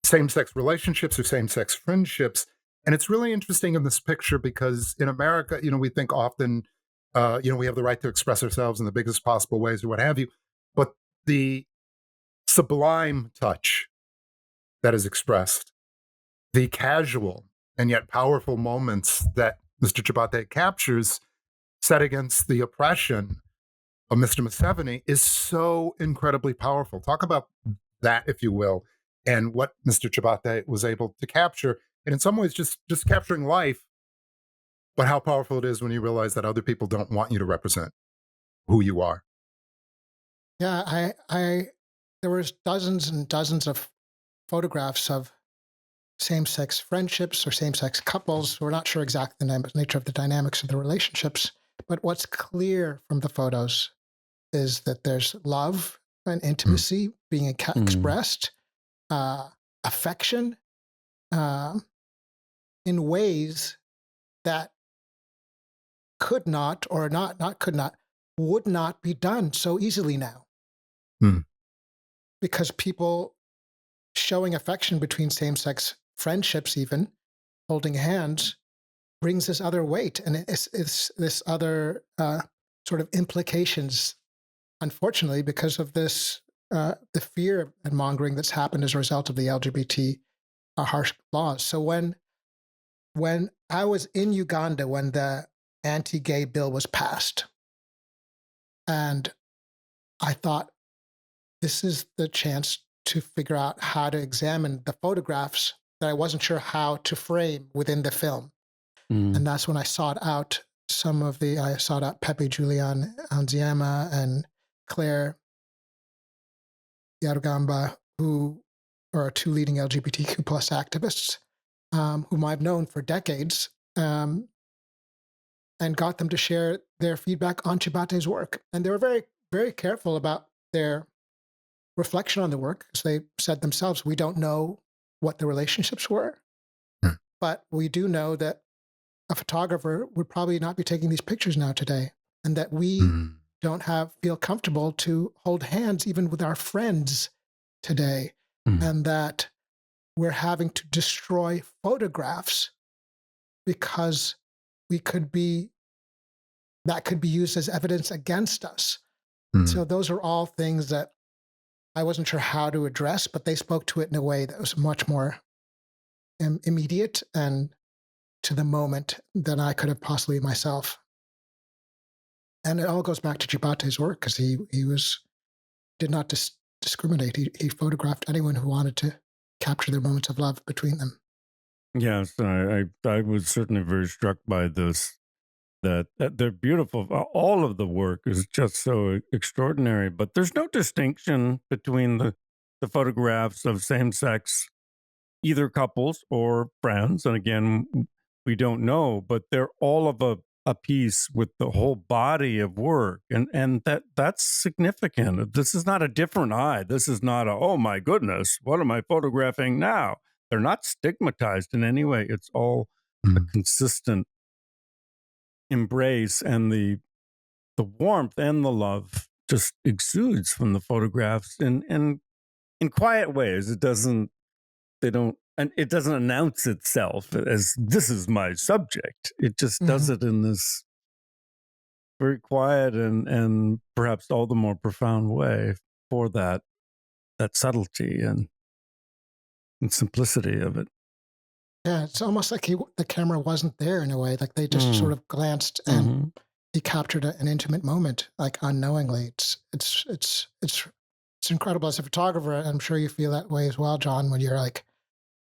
Speaker 1: same-sex relationships or same-sex friendships. And it's really interesting in this picture because in America, we think often, we have the right to express ourselves in the biggest possible ways or what have you. But the sublime touch that is expressed, the casual and yet powerful moments that Mr. Kibaate captures set against the oppression of Mr. Museveni is so incredibly powerful. Talk about that, if you will, and what Mr. Kibaate was able to capture. And in some ways, just capturing life, but how powerful it is when you realize that other people don't want you to represent who you are.
Speaker 3: Yeah, there was dozens and dozens of photographs of same-sex friendships or same-sex couples. We're not sure exactly the nature of the dynamics of the relationships, but what's clear from the photos is that there's love and intimacy being expressed, affection, in ways that could not, or not could not, would not be done so easily now. Because people showing affection between same-sex friendships, even holding hands, brings this other weight, and it's this other sort of implications, unfortunately, because of this the fear and mongering that's happened as a result of the LGBT harsh laws. So when I was in Uganda when the anti-gay bill was passed, and I thought, this is the chance to figure out how to examine the photographs that I wasn't sure how to frame within the film. And that's when I sought out Pepe Julian Anziama and Claire Yarugamba, who are two leading LGBTQ plus activists, whom I've known for decades, and got them to share their feedback on Kibate's work. And they were very, very careful about their reflection on the work, because they said themselves, we don't know what the relationships were, but we do know that a photographer would probably not be taking these pictures now today, and that we don't feel comfortable to hold hands even with our friends today, and that we're having to destroy photographs because that could be used as evidence against us. So those are all things that I wasn't sure how to address, but they spoke to it in a way that was much more immediate and to the moment than I could have possibly myself. And it all goes back to Kibate's work, because he did not discriminate. He photographed anyone who wanted to capture their moments of love between them.
Speaker 2: Yes, I was certainly very struck by this. That they're beautiful. All of the work is just so extraordinary. But there's no distinction between the photographs of same-sex either couples or friends. And again, we don't know, but they're all of a piece with the whole body of work. And that's significant. This is not a different eye. This is not oh my goodness, what am I photographing now? They're not stigmatized in any way. It's all a consistent embrace, and the warmth and the love just exudes from the photographs in quiet ways. It doesn't announce itself as this is my subject. It just does it in this very quiet and perhaps all the more profound way for that subtlety and simplicity of it.
Speaker 3: Yeah, it's almost like the camera wasn't there in a way. Like they just sort of glanced and he captured an intimate moment, like unknowingly. It's it's incredible as a photographer. I'm sure you feel that way as well, John, when you're like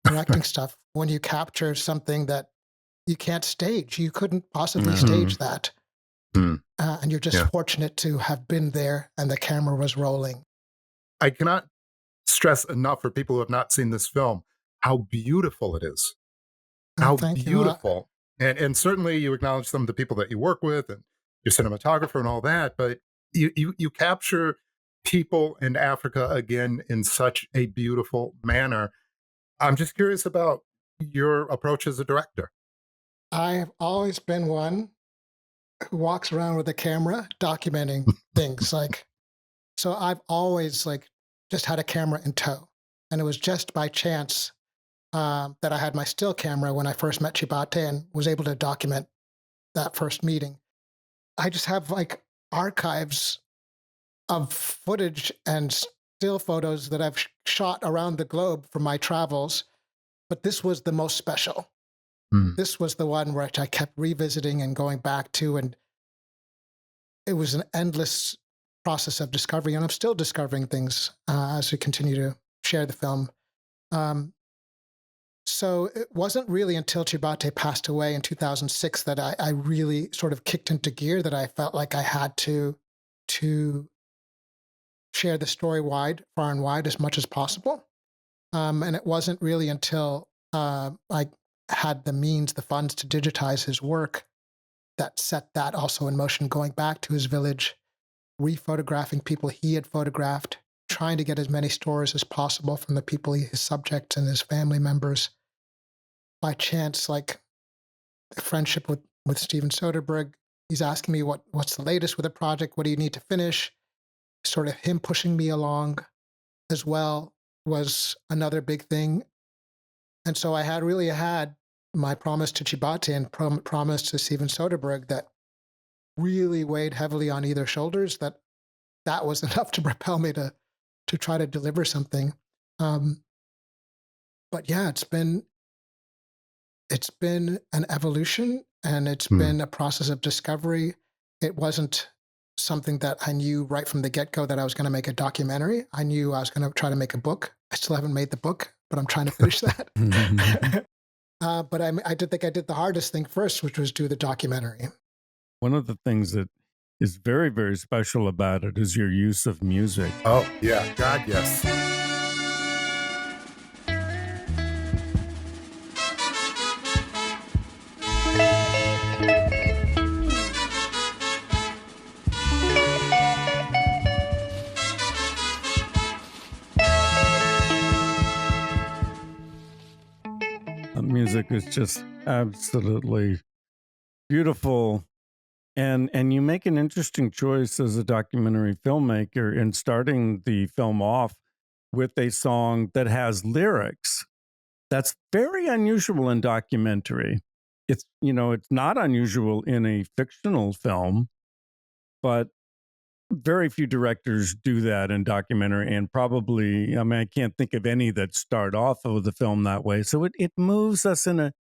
Speaker 3: directing stuff, when you capture something that you can't stage. You couldn't possibly stage that. And you're just fortunate to have been there and the camera was rolling.
Speaker 1: I cannot stress enough for people who have not seen this film how beautiful it is. How
Speaker 3: Thank you.
Speaker 1: beautiful. And certainly you acknowledge some of the people that you work with and your cinematographer and all that, but you capture people in Africa again in such a beautiful manner. I'm just curious about your approach as a director.
Speaker 3: I have always been one who walks around with a camera documenting things. Like, so I've always like just had a camera in tow. And it was just by chance that I had my still camera when I first met Kibaate and was able to document that first meeting. I just have like archives of footage and still photos that I've shot around the globe from my travels. But this was the most special. This was the one which I kept revisiting and going back to. And it was an endless process of discovery. And I'm still discovering things as we continue to share the film. So it wasn't really until Kibaate passed away in 2006 that I really sort of kicked into gear, that I felt like I had to share the story far and wide, as much as possible. And it wasn't really until I had the means, the funds to digitize his work that set that also in motion, going back to his village, rephotographing people he had photographed, trying to get as many stories as possible from the people, his subjects and his family members. By chance, like a friendship with Steven Soderbergh, he's asking me what's the latest with the project, what do you need to finish? Sort of him pushing me along as well was another big thing. And so I had my promise to Kibaate and promise to Steven Soderbergh that really weighed heavily on either shoulders, that was enough to propel me to try to deliver something. But yeah, it's been an evolution, and it's been a process of discovery. It wasn't something that I knew right from the get-go that I was going to make a documentary. I knew I was going to try to make a book. I still haven't made the book, but I'm trying to finish that. But I did think I did the hardest thing first, which was do the documentary.
Speaker 2: One of the things that is very, very special about it is your use of music.
Speaker 1: Oh, yeah. God, yes.
Speaker 2: Music is just absolutely beautiful. And you make an interesting choice as a documentary filmmaker in starting the film off with a song that has lyrics. That's very unusual in documentary. It's not unusual in a fictional film, but very few directors do that in documentary, and probably, I can't think of any that start off with the film that way. So it moves us it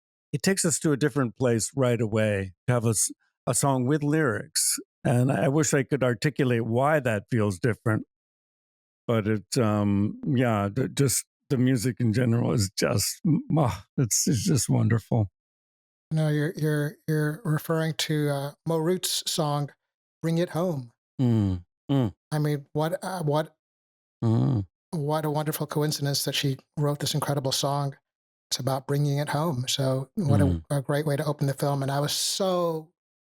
Speaker 2: takes us to a different place right away to have a song with lyrics. And I wish I could articulate why that feels different. But just the music in general is just, it's just wonderful.
Speaker 3: No, you're referring to Mo Roots' song, "Bring It Home." I mean, what a wonderful coincidence that she wrote this incredible song. It's about bringing it home. So what a great way to open the film. And I was so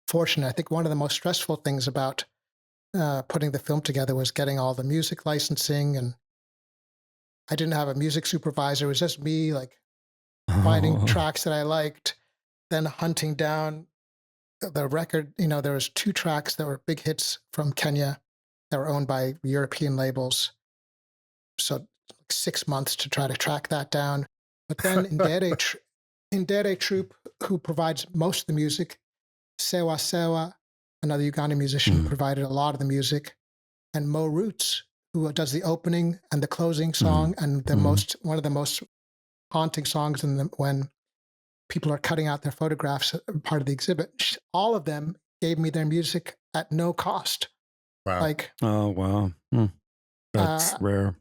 Speaker 3: fortunate. I think one of the most stressful things about putting the film together was getting all the music licensing. And I didn't have a music supervisor. It was just me, like, finding tracks that I liked, then hunting down the record. There was 2 tracks that were big hits from Kenya that were owned by European labels. So 6 months to try to track that down. But then Ntare Troop, who provides most of the music, Sewa Sewa, another Ugandan musician, provided a lot of the music, and Mo Roots, who does the opening and the closing song, and one of the most haunting songs when people are cutting out their photographs, part of the exhibit. All of them gave me their music at no cost.
Speaker 1: Wow.
Speaker 3: Like,
Speaker 2: oh wow, that's rare.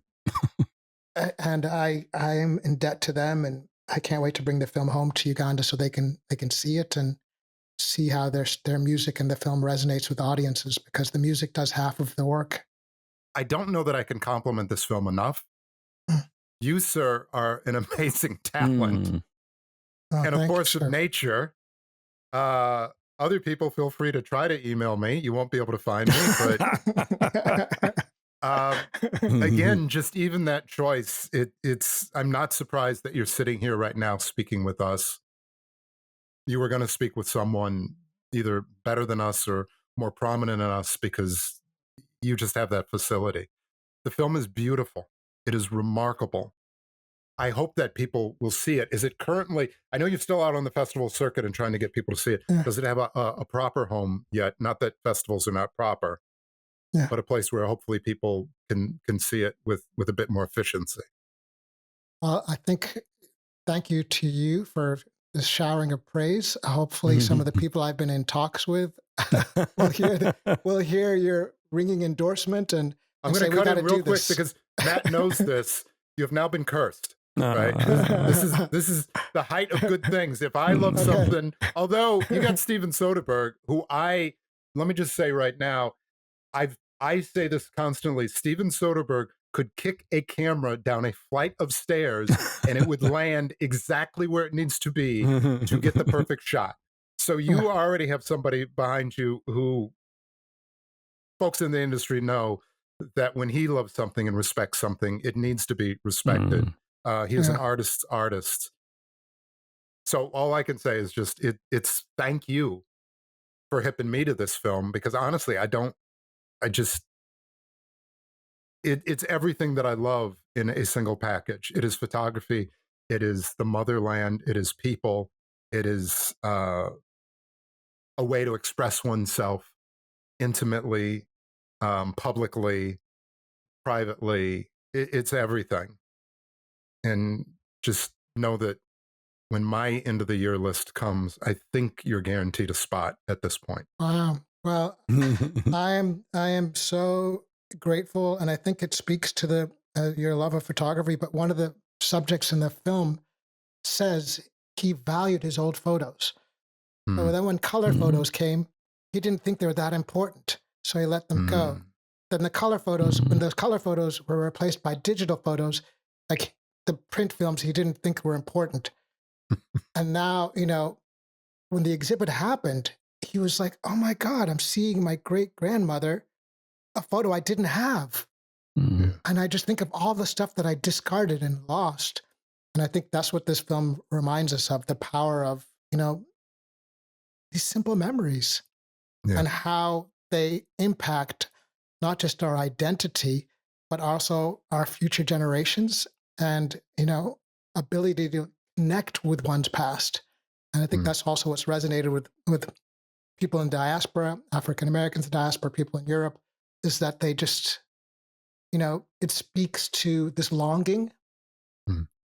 Speaker 3: And I am in debt to them, and I can't wait to bring the film home to Uganda so they can see it and see how their music and the film resonates with audiences, because the music does half of the work.
Speaker 1: I don't know that I can compliment this film enough. You, sir, are an amazing talent.
Speaker 3: Oh,
Speaker 1: and of
Speaker 3: thank you,
Speaker 1: course, of
Speaker 3: sir.
Speaker 1: nature. Other people, feel free to try to email me. You won't be able to find me, but again, just even that choice, it's. I'm not surprised that you're sitting here right now speaking with us. You were going to speak with someone either better than us or more prominent than us because you just have that facility. The film is beautiful. It is remarkable. I hope that people will see it. Is it currently, I know you're still out on the festival circuit and trying to get people to see it.
Speaker 3: Yeah.
Speaker 1: Does it have a proper home yet? Not that festivals are not proper,
Speaker 3: Yeah.
Speaker 1: but a place where hopefully people can see it with a bit more efficiency.
Speaker 3: Well, I think, thank you to you for this showering of praise. Hopefully some of the people I've been in talks with will hear your ringing endorsement and
Speaker 1: I'm going to
Speaker 3: say,
Speaker 1: cut in real quick
Speaker 3: this.
Speaker 1: because Matt knows this. You have now been cursed. Right? This is the height of good things. If I love something, although you got Steven Soderbergh, who let me just say right now, I say this constantly. Steven Soderbergh could kick a camera down a flight of stairs and it would land exactly where it needs to be to get the perfect shot. So you already have somebody behind you who folks in the industry know that when he loves something and respects something, it needs to be respected. He is an artist's artist. So all I can say is just it's thank you for hipping me to this film, because honestly, it's everything that I love in a single package. It is photography. It is the motherland. It is people. It is a way to express oneself intimately, publicly, privately. It's everything. And just know that when my end of the year list comes, I think you're guaranteed a spot at this point.
Speaker 3: Wow. Well, I am so grateful, and I think it speaks to your love of photography. But one of the subjects in the film says he valued his old photos. So then when color photos came, he didn't think they were that important, so he let them go. Then the color photos, when those color photos were replaced by digital photos, like the print films he didn't think were important. And now, when the exhibit happened, he was like, oh my God, I'm seeing my great-grandmother, a photo I didn't have. And I just think of all the stuff that I discarded and lost. And I think that's what this film reminds us of, the power of, these simple memories and how they impact not just our identity, but also our future generations and, ability to connect with one's past. And I think that's also what's resonated with people in diaspora, African Americans in diaspora, people in Europe, is that they just, it speaks to this longing.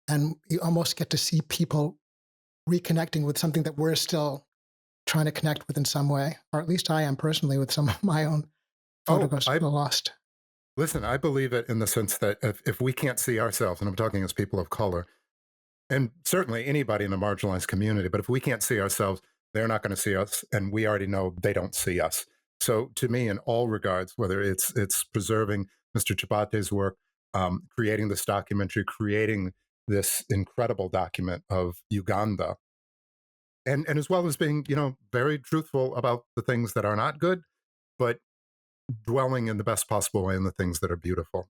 Speaker 3: And you almost get to see people reconnecting with something that we're still trying to connect with in some way, or at least I am personally with some of my own photographs lost.
Speaker 1: Listen, I believe it in the sense that if we can't see ourselves, and I'm talking as people of color, and certainly anybody in a marginalized community, but if we can't see ourselves, they're not going to see us, and we already know they don't see us. So to me, in all regards, whether it's preserving Mr. Kibaate's work, creating this documentary, creating this incredible document of Uganda, and as well as being, very truthful about the things that are not good, but dwelling in the best possible way in the things that are beautiful.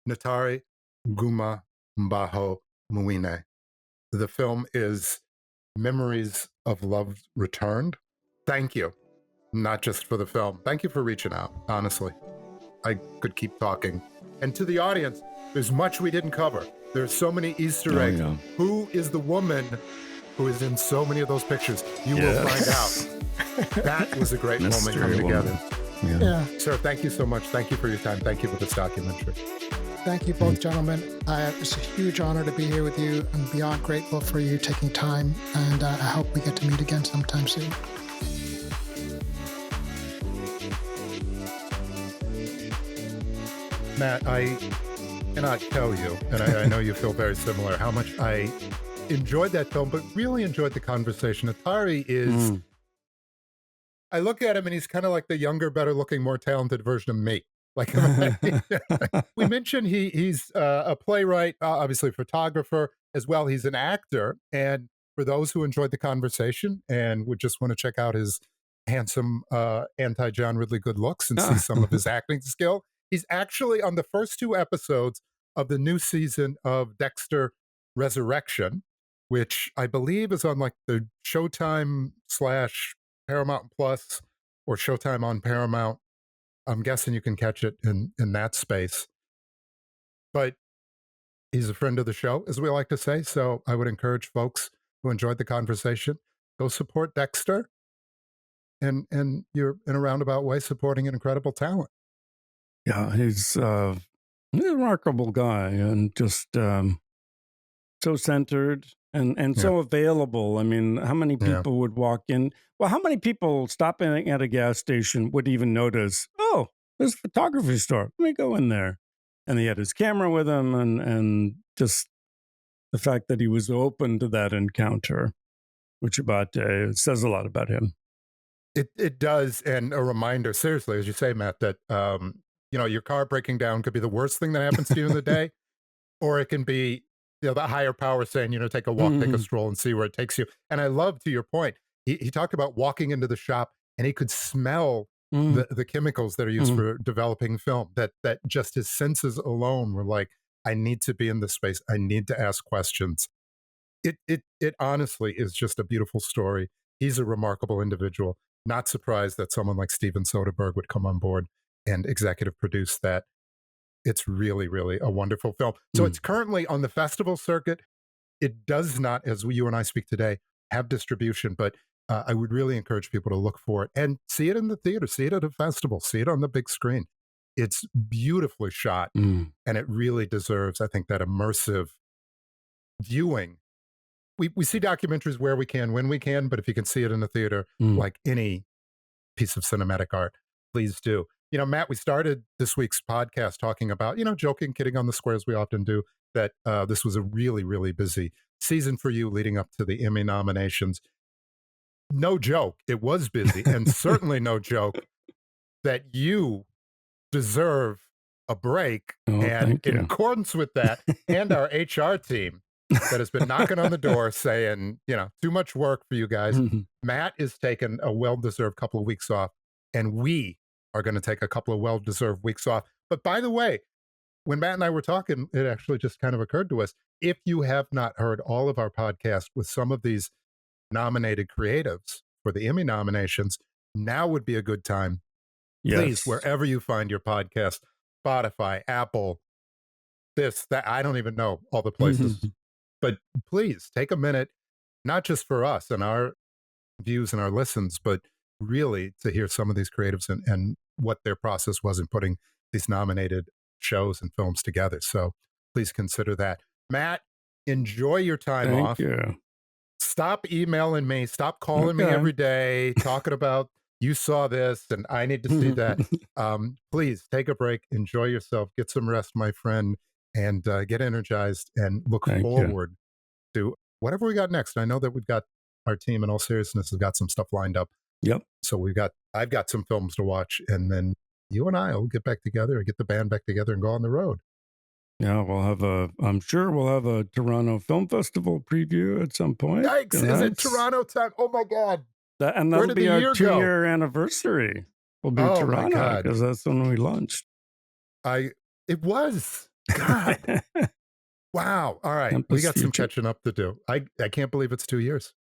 Speaker 1: Ntare Guma Mbaho Mwine. The film is Memories of Love Returned. Thank you, not just for the film. Thank you for reaching out, honestly. I could keep talking. And to the audience, there's much we didn't cover. There's so many Easter eggs. Yeah. Who is the woman who is in so many of those pictures? You will find out. That was a great moment coming together. Yeah. Sir, thank you so much. Thank you for your time. Thank you for this documentary.
Speaker 3: Thank you both, gentlemen. It's a huge honor to be here with you. I'm beyond grateful for you taking time, and I hope we get to meet again sometime soon.
Speaker 1: Matt, I cannot tell you, and I know you feel very similar, how much I enjoyed that film, but really enjoyed the conversation. Ntare is, I look at him and he's kind of like the younger, better looking, more talented version of me. Like we mentioned, he's a playwright, obviously a photographer as well. He's an actor. And for those who enjoyed the conversation and would just want to check out his handsome, anti-John Ridley good looks and see some of his acting skill, he's actually on the first 2 episodes of the new season of Dexter Resurrection, which I believe is on like the Showtime / Paramount Plus or Showtime on Paramount. I'm guessing you can catch it in that space. But he's a friend of the show, as we like to say. So I would encourage folks who enjoyed the conversation, go support Dexter. And you're, in a roundabout way, supporting an incredible talent.
Speaker 2: Yeah, he's a remarkable guy and just so centered and so available. I mean, how many people would walk in? Well, how many people stopping at a gas station would even notice, oh, there's a photography store. Let me go in there. And he had his camera with him and just the fact that he was open to that encounter, which says a lot about him.
Speaker 1: It does. And a reminder, seriously, as you say, Matt, that, your car breaking down could be the worst thing that happens to you in the day, or it can be, the higher power saying, take a walk, take a stroll and see where it takes you. And I love, to your point, he talked about walking into the shop and he could smell the chemicals that are used for developing film, that just his senses alone were like, I need to be in this space. I need to ask questions. It honestly is just a beautiful story. He's a remarkable individual. Not surprised that someone like Steven Soderbergh would come on board and executive produce that. It's really, really a wonderful film. So it's currently on the festival circuit. It does not, as you and I speak today, have distribution, but I would really encourage people to look for it and see it in the theater, see it at a festival, see it on the big screen. It's beautifully shot, and it really deserves, I think, that immersive viewing. We see documentaries where we can, when we can, but if you can see it in the theater, like any piece of cinematic art, please do. Matt, we started this week's podcast talking about, joking, kidding on the square as we often do, that this was a really, really busy season for you leading up to the Emmy nominations. No joke, it was busy, and certainly no joke that you deserve a break. And in accordance with that, and our HR team that has been knocking on the door saying, too much work for you guys, Matt is taking a well-deserved couple of weeks off, and we are going to take a couple of well-deserved weeks off. But by the way, when Matt and I were talking, it actually just kind of occurred to us, if you have not heard all of our podcasts with some of these nominated creatives for the Emmy nominations, now would be a good time.
Speaker 2: Yes.
Speaker 1: Please, wherever you find your podcast, Spotify, Apple, this, that, I don't even know all the places, but please take a minute, not just for us and our views and our listens, but really to hear some of these creatives and what their process was in putting these nominated shows and films together. So please consider that. Matt, enjoy your time off.
Speaker 2: Thank you.
Speaker 1: Stop emailing me. Stop calling me every day, talking about you saw this and I need to see that. Please take a break. Enjoy yourself. Get some rest, my friend, and get energized and look forward to whatever we got next. I know that we've got our team, in all seriousness, has got some stuff lined up.
Speaker 2: Yep.
Speaker 1: So I've got some films to watch, and then you and I will get back together and get the band back together and go on the road.
Speaker 2: Yeah, I'm sure we'll have a Toronto Film Festival preview at some point.
Speaker 1: Yikes, is it Toronto time? Oh my God.
Speaker 2: And that'll be our 2-year anniversary. We'll be Toronto because that's when we launched.
Speaker 1: It was. God. Wow. All right. We got some catching up to do. I can't believe it's 2 years.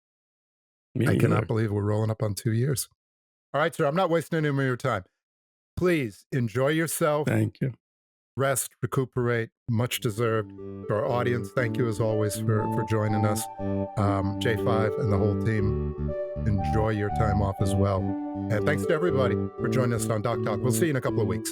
Speaker 1: I cannot believe we're rolling up on 2 years. All right, sir. I'm not wasting any more of your time. Please enjoy yourself.
Speaker 2: Thank you.
Speaker 1: Rest, recuperate, much deserved. To our audience, thank you as always for joining us. J5 and the whole team, enjoy your time off as well. And thanks to everybody for joining us on Doc Talk. We'll see you in a couple of weeks.